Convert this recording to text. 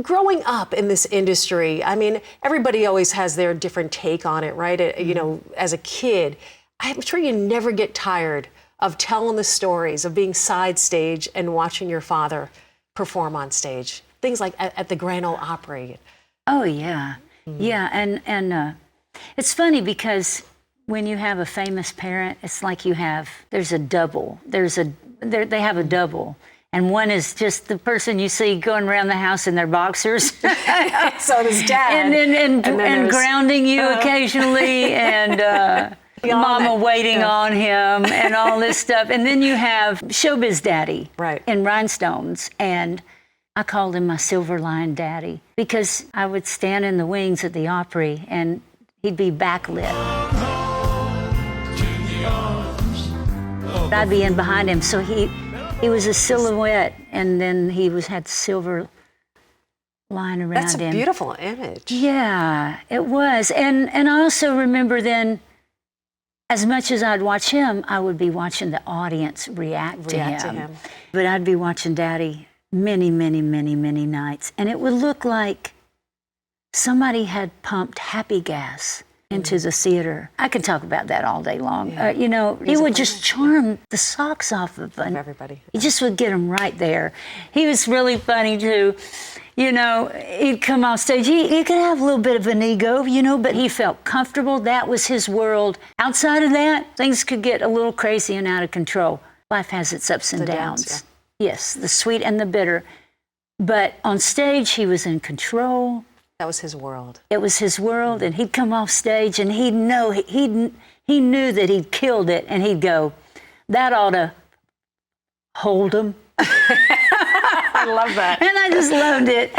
growing up in this industry, I mean, everybody always has their different take on it, right? You know, as a kid, I'm sure you never get tired of telling the stories of being side stage and watching your father perform on stage. Things like at the Grand Ole Opry. Oh, yeah. Yeah, and it's funny because when you have a famous parent, it's like there's a double. They have a double. And one is just the person you see going around the house in their boxers. So does Dad. And grounding you occasionally, and Mama waiting on him, and all this stuff. And then you have Showbiz Daddy in Rhinestones. And I called him my silver line daddy because I would stand in the wings at the Opry and he'd be backlit. I'd be in behind him, so he was a silhouette, and then he had silver line around him. That's a beautiful image. Yeah, it was. And I also remember then, as much as I'd watch him, I would be watching the audience react to him. But I'd be watching Daddy many, many, many, many nights. And it would look like somebody had pumped happy gas into the theater. I could talk about that all day long. You know, he would just charm the socks off of everybody. He just would get them right there. He was really funny too. You know, he'd come off stage. He could have a little bit of an ego, you know, but he felt comfortable. That was his world. Outside of that, things could get a little crazy and out of control. Life has its ups and downs. Yes, the sweet and the bitter. But on stage, he was in control. That was his world. It was his world, and he'd come off stage, and he knew that he'd killed it, and he'd go, "That ought to hold him." I love that. And I just loved it.